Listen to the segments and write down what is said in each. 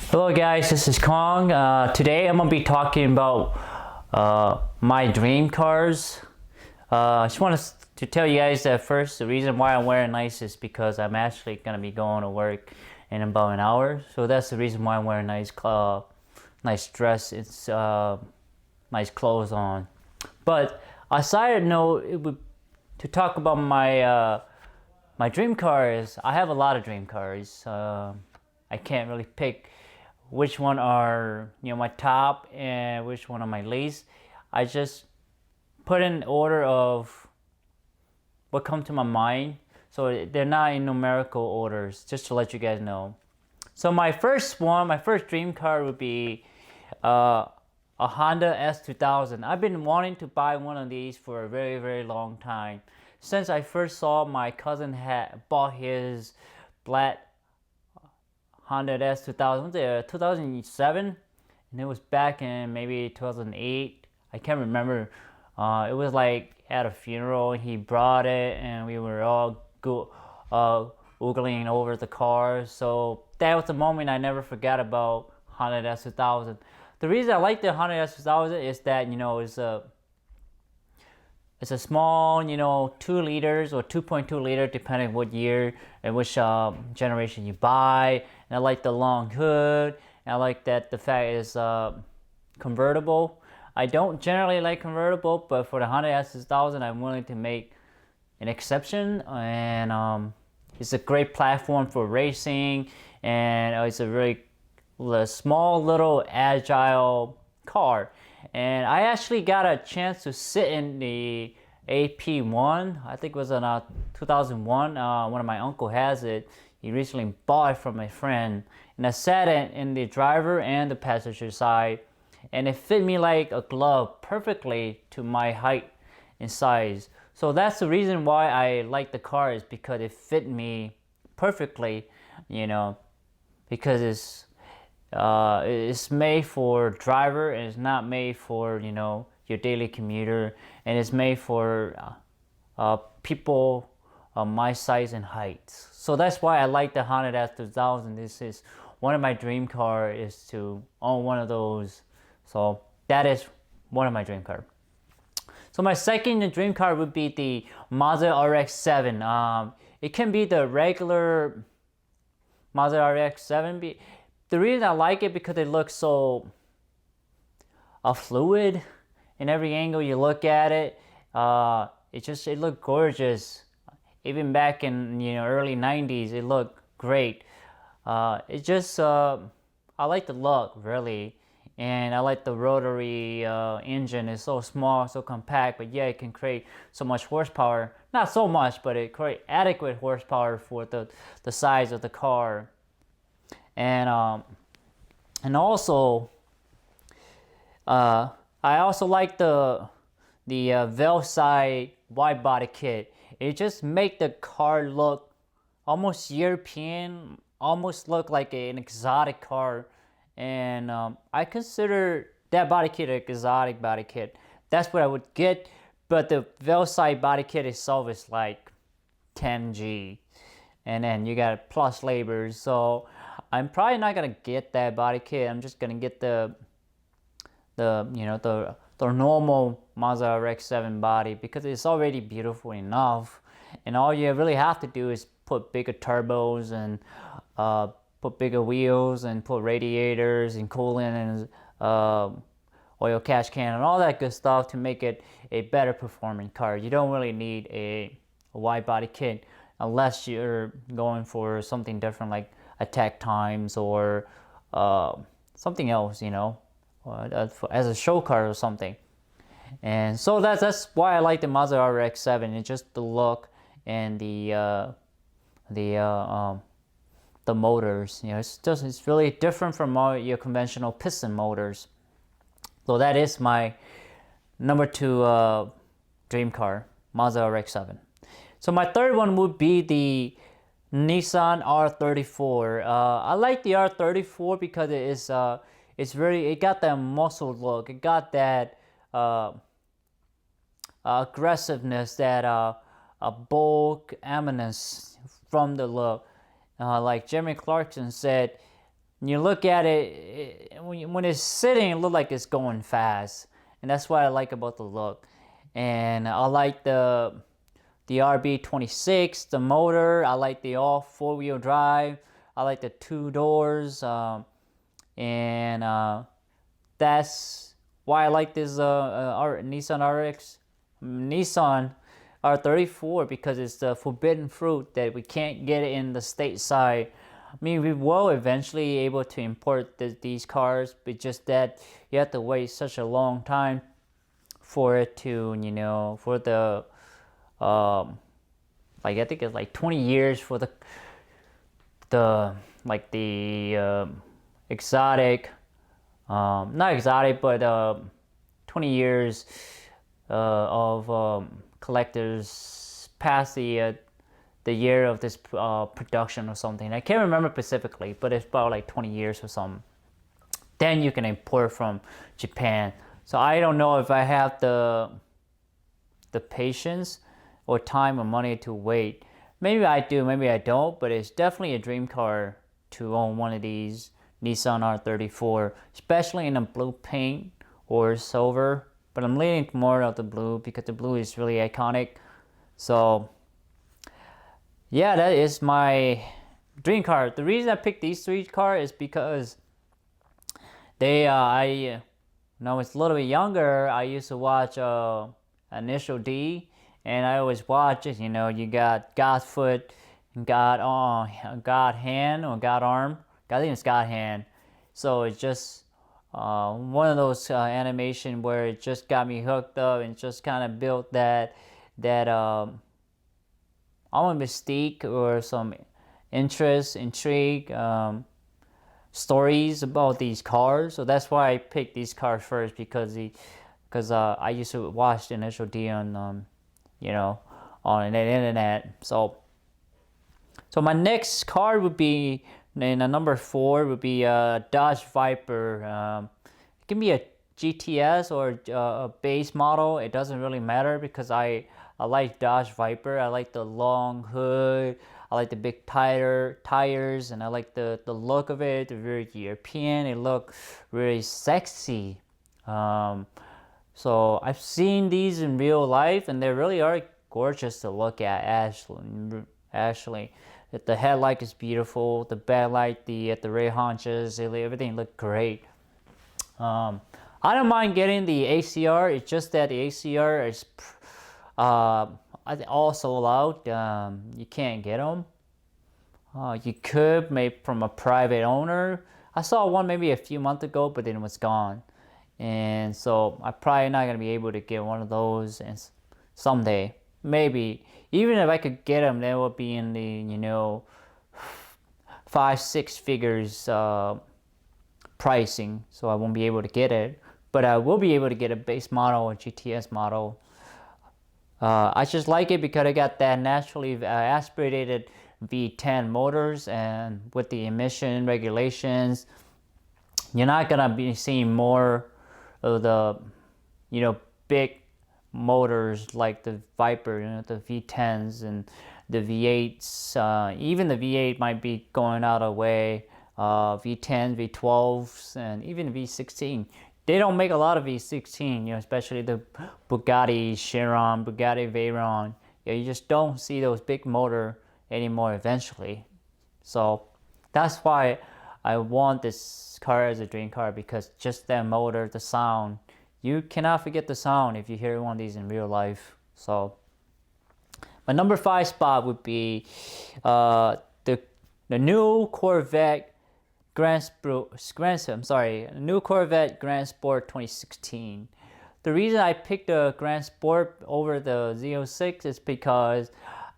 Hello guys, this is Kong. Today I'm going to be talking about my dream cars. I just want to tell you guys that first, the reason why I'm wearing nice is because I'm actually going to be going to work in about an hour. So that's the reason why I'm wearing nice dress. It's nice clothes on. But aside note, to talk about my dream cars. I have a lot of dream cars. I can't really pick which one are my top and which one are my least. I just put in order of what come to my mind, so they're not in numerical orders, just to let you guys know. So my first dream car would be a Honda S2000. I've been wanting to buy one of these for a very long time. Since I first saw my cousin had bought his black Honda S2000, 2007, and it was back in maybe 2008. I can't remember. It was like at a funeral. He brought it, and we were all oogling over the car. So that was the moment I never forgot about Honda S2000. The reason I like the Honda S2000 is that it's a small, 2 liters or 2.2 liter, depending on what year and which generation you buy. And I like the long hood. And I like that the fact is convertible. I don't generally like convertible, but for the Honda S2000, I'm willing to make an exception. And it's a great platform for racing, and it's a very small, little, agile car. And I actually got a chance to sit in the AP1. I think it was in 2001. One of my uncle has it. He recently bought it from a friend, and I sat in the driver and the passenger side, and it fit me like a glove, perfectly to my height and size. So that's the reason why I like the car, is because it fit me perfectly, because it's made for driver, and it's not made for your daily commuter, and it's made for people my size and height. So that's why I like the Honda S2000. This is one of my dream car, is to own one of those. So that is one of my dream car. So my second dream car would be the Mazda RX-7. It can be the regular Mazda RX-7. The reason I like it because it looks so fluid in every angle you look at it. It looked gorgeous. Even back in early 90s, it looked great. I like the look, really. And I like the rotary engine. It's so small, so compact, but yeah, it can create so much horsepower. Not so much, but it creates adequate horsepower for the size of the car. And also, I also like the Velside wide body kit. It just make the car look almost European, almost look like an exotic car. And I consider that body kit an exotic body kit. That's what I would get. But the Velside body kit itself is like 10G. And then you got plus labors. So I'm probably not gonna get that body kit. I'm just gonna get the normal Mazda RX-7 body, because it's already beautiful enough, and all you really have to do is put bigger turbos and put bigger wheels and put radiators and coolant and oil catch can and all that good stuff to make it a better performing car. You don't really need a wide body kit unless you're going for something different like attack times or something else, as a show car or something. And so that's why I like the Mazda RX-7. It's just the look and the motors. It's really different from all your conventional piston motors. So that is my number 2 dream car, Mazda RX-7. So my third one would be the Nissan R34. I like the R34 because it got that muscle look. It got that aggressiveness, that bulk eminence from the look. Like Jeremy Clarkson said, when you look at it, when it's sitting, it looks like it's going fast, and that's what I like about the look. And I like the RB26, the motor. I like the all four-wheel drive. I like the two doors, and that's why I like this Nissan RX, Nissan R34, because it's the forbidden fruit that we can't get it in the stateside. I mean, we will eventually able to import these cars, but just that you have to wait such a long time for it to, for the, like I think it's like 20 years for the exotic, not exotic, but 20 years of collectors past the year of this production or something. I can't remember specifically, but it's about like 20 years or something. Then you can import from Japan. So I don't know if I have the patience or time or money to wait. Maybe I do, maybe I don't, but it's definitely a dream car to own one of these Nissan R34, especially in a blue paint or silver. But I'm leaning more of the blue because the blue is really iconic. So yeah, that is my dream car. The reason I picked these three cars is because when I was a little bit younger, I used to watch Initial D, and I always watch it. You got God foot, God hand or God arm. I think it's God hand. So it's just one of those animation where it just got me hooked up and just kind of built that mystique or some interest, intrigue, stories about these cars. So that's why I picked these cars first, because I used to watch the Initial D on on the internet. So my next car would be in number 4 would be a Dodge Viper. It can be a GTS or a base model. It doesn't really matter because I like Dodge Viper. I like the long hood. I like the big tires, and I like the look of it. They're very European. It look really sexy. So I've seen these in real life, and they really are gorgeous to look at. Actually, the headlight is beautiful. The backlight, the rear haunches, everything look great. I don't mind getting the ACR. It's just that the ACR is all sold out. You can't get them. You could maybe from a private owner. I saw one maybe a few months ago, but then it was gone. And so I'm probably not gonna be able to get one of those. And someday, maybe, even if I could get them, they would be in the 5-6 figures pricing. So I won't be able to get it. But I will be able to get a base model or GTS model. I just like it because I got that naturally aspirated V10 motors, and with the emission regulations, you're not gonna be seeing more of the big motors like the Viper, the V10s and the V8s. Even the V8 might be going out of the way. V10, V12s, and even V16. They don't make a lot of V16, especially the Bugatti Chiron, Bugatti Veyron. You just don't see those big motor anymore eventually. So that's why I want this car as a dream car, because just that motor, the sound, you cannot forget the sound if you hear one of these in real life. So my number 5 spot would be the new Corvette new Corvette Grand Sport 2016. The reason I picked the Grand Sport over the Z06 is because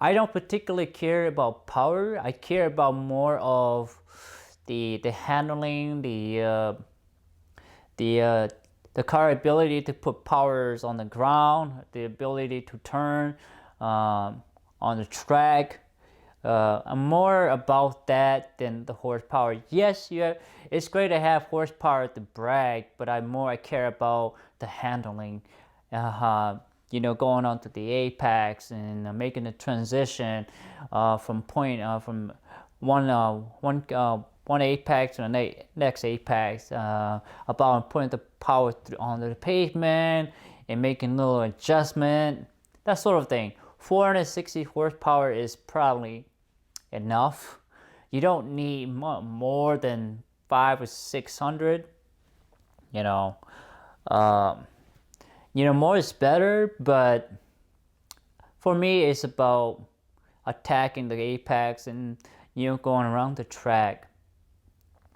I don't particularly care about power. I care about more of the handling, the car ability to put powers on the ground, the ability to turn on the track. I'm more about that than the horsepower. Yes, it's great to have horsepower to brag, but I care about the handling. Going onto the apex and making the transition from one apex to the next apex, about putting the power on the pavement and making little adjustment, that sort of thing. 460 horsepower is probably enough. You don't need more than 500 or 600. You know, more is better, but for me, it's about attacking the apex and going around the track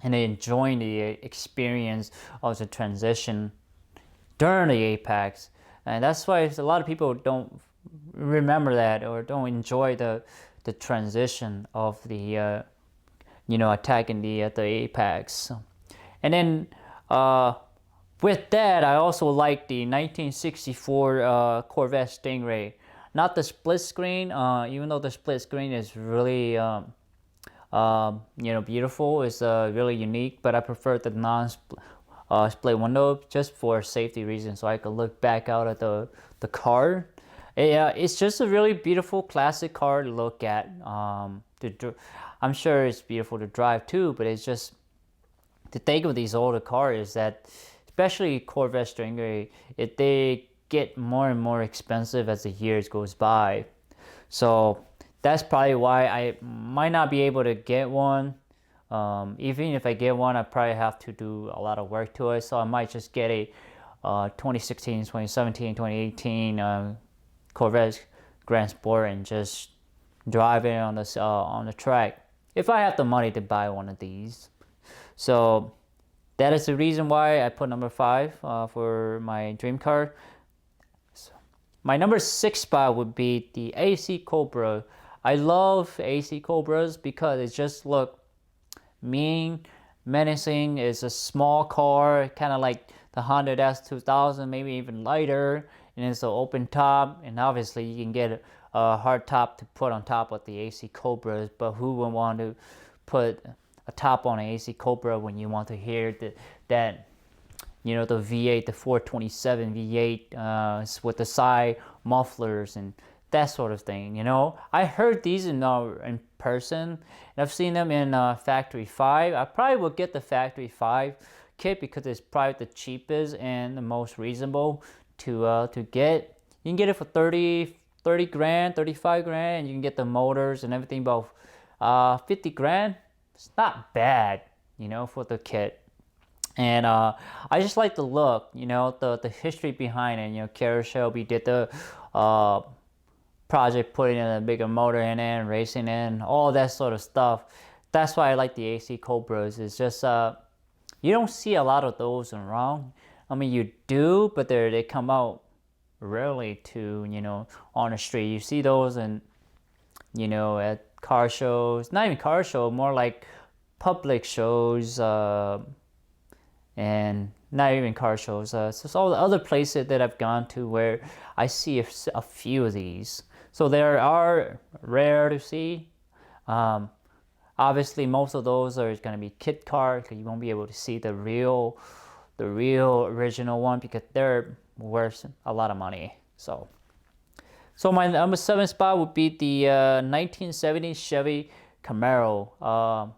and enjoying the experience of the transition during the apex. And that's why a lot of people don't remember that or don't enjoy the transition of the attacking the apex. And then with that, I also like the 1964 Corvette Stingray. Not the split screen, even though the split screen is really beautiful, it's really unique, but I prefer the non-split window just for safety reasons, so I could look back out at the car. It's just a really beautiful classic car to look at. I'm sure it's beautiful to drive too, but it's just the thing with these older cars is that, especially Corvette Stingray, they get more and more expensive as the years goes by. So that's probably why I might not be able to get one. Even if I get one, I probably have to do a lot of work to it. So I might just get a 2016, 2017, 2018 Corvette Grand Sport and just drive it on the track if I have the money to buy one of these. So that is the reason why I put number 5 for my dream car. So my number 6 spot would be the AC Cobra. I love AC Cobras because it just look mean, menacing. It's a small car, kind of like the Honda S2000, maybe even lighter, and it's an open top, and obviously you can get a hard top to put on top of the AC Cobras, but who would want to put a top on an AC Cobra when you want to hear that the V8, the 427 V8 with the side mufflers and that sort of thing. I heard these in person, and I've seen them in Factory 5. I probably will get the Factory 5 kit because it's probably the cheapest and the most reasonable to get. You can get it for 30 grand, 35 grand, and you can get the motors and everything about 50 grand. It's not bad, for the kit. And I just like the look, the history behind it. Kara Shelby did the project, putting in a bigger motor in it and racing in, all that sort of stuff. That's why I like the AC Cobras. It's just you don't see a lot of those around. I mean, you do, but they come out rarely to on the street. You see those and at car shows, not even car show, more like public shows, and not even car shows. So all the other places that I've gone to where I see a few of these. So they are rare to see. Obviously, most of those are going to be kit cars because you won't be able to see the real original one because they're worth a lot of money. So my number 7 spot would be the 1970 Chevy Camaro.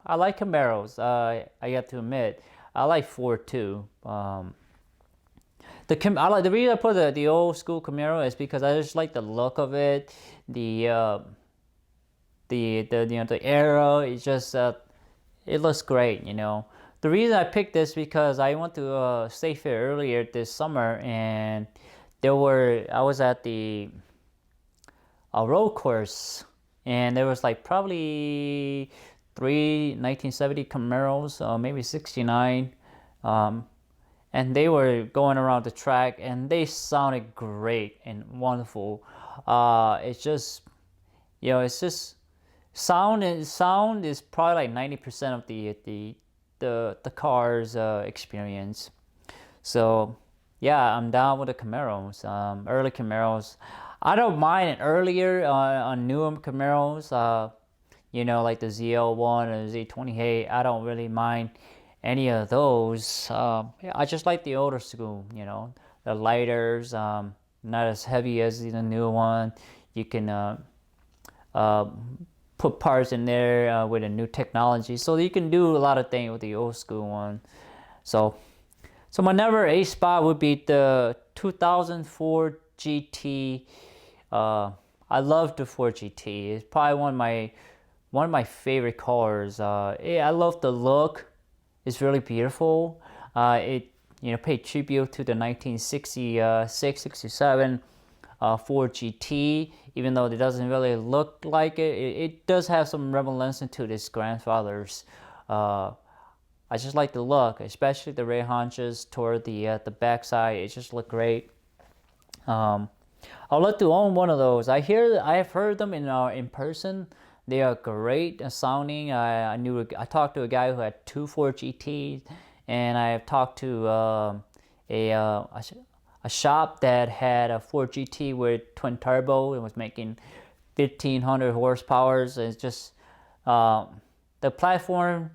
I like Camaros. I have to admit, I like Ford too. I like the reason I put the old school Camaro is because I just like the look of it, the arrow. It's just it looks great. The reason I picked this because I went to State Fair earlier this summer, and I was at the road course, and there was like probably 3 1970 Camaros, maybe 69, and they were going around the track, and they sounded great and wonderful. It's just sound is probably like 90% of the car's experience. So yeah, I'm down with the Camaros, early Camaros. I don't mind earlier on newer Camaros, like the ZL1 or Z28. I don't really mind any of those. I just like the older school, the lighters, not as heavy as the new one. You can put parts in there with a new technology, so you can do a lot of things with the old school one. So my number 8 spot would be the 2004 GT. I love the 4 GT. It's probably one of my favorite cars. I love the look. It's really beautiful. It paid tribute to the 1966-67 Ford GT, even though it doesn't really look like it. It does have some reminiscence to its grandfather's. I just like the look, especially the rear haunches toward the backside. It just look great. I would like to own one of those. I have heard them in person. They are great sounding. I talked to a guy who had 2 Ford GTs, and I have talked to a shop that had a Ford GT with twin turbo and was making 1,500 horsepower. It's just the platform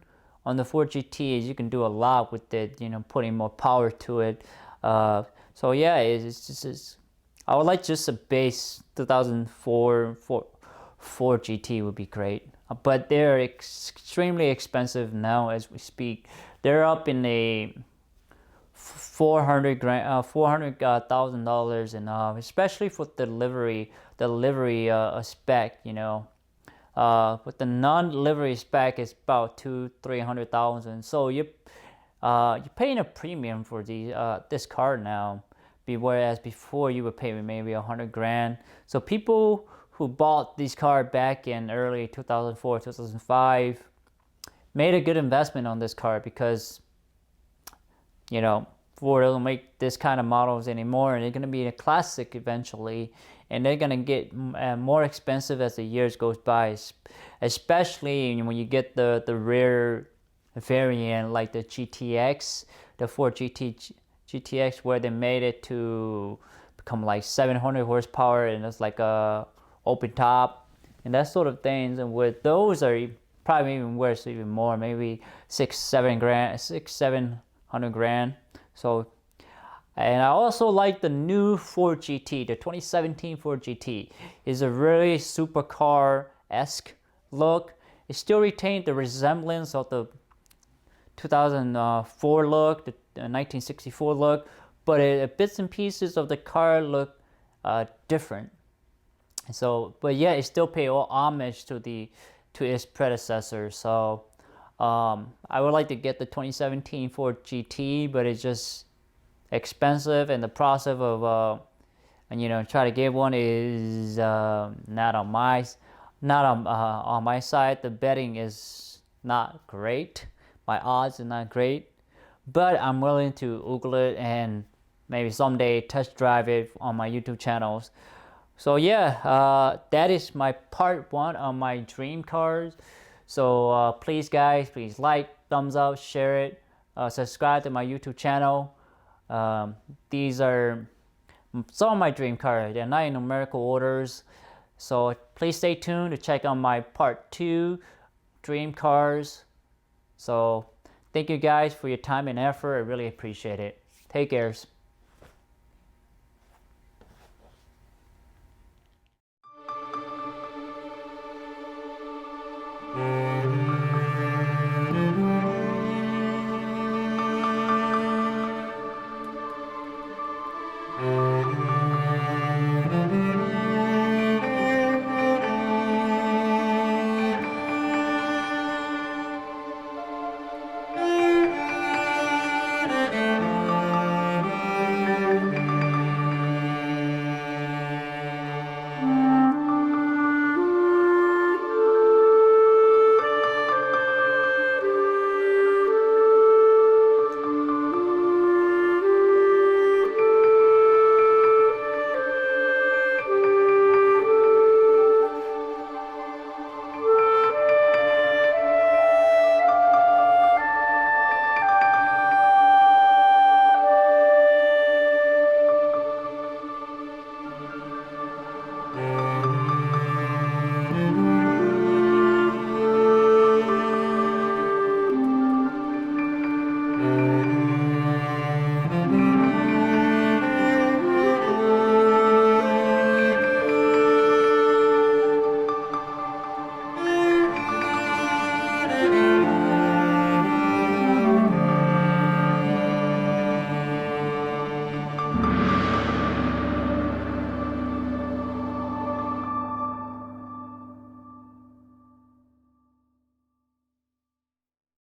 on the Ford GT is you can do a lot with it. Putting more power to it. So yeah, I would like just a base 2004 Ford GT would be great, but they're extremely expensive now as we speak. They're up in a $400,000 and especially for the livery spec. With the non-livery spec is about $200,000-300,000. So you're paying a premium for this car now, whereas before you would pay maybe $100,000. So people who bought this car back in early 2004, 2005 made a good investment on this car, because Ford doesn't make this kind of models anymore, and they're going to be a classic eventually, and they're going to get more expensive as the years goes by, especially when you get the rear variant like the GTX, the Ford GTX, where they made it to become like 700 horsepower, and it's like a open top and that sort of things. And with those are probably even worse, even more, maybe $600,000-700,000. So, and I also like the new Ford GT, the 2017 Ford GT. Is a really supercar-esque look. It still retained the resemblance of the 2004 look, the 1964 look, but bits and pieces of the car look different. So, but yeah, it still pay all homage to its predecessor. So, I would like to get the 2017 Ford GT, but it's just expensive, and the process of try to get one is not on my side. The betting is not great. My odds are not great, but I'm willing to Google it and maybe someday test drive it on my YouTube channels. So yeah, that is my part 1 on my dream cars. So please guys, please like, thumbs up, share it, subscribe to my YouTube channel. These are some of my dream cars. They're not in numerical orders. So please stay tuned to check out my part 2 dream cars. So thank you guys for your time and effort. I really appreciate it. Take care.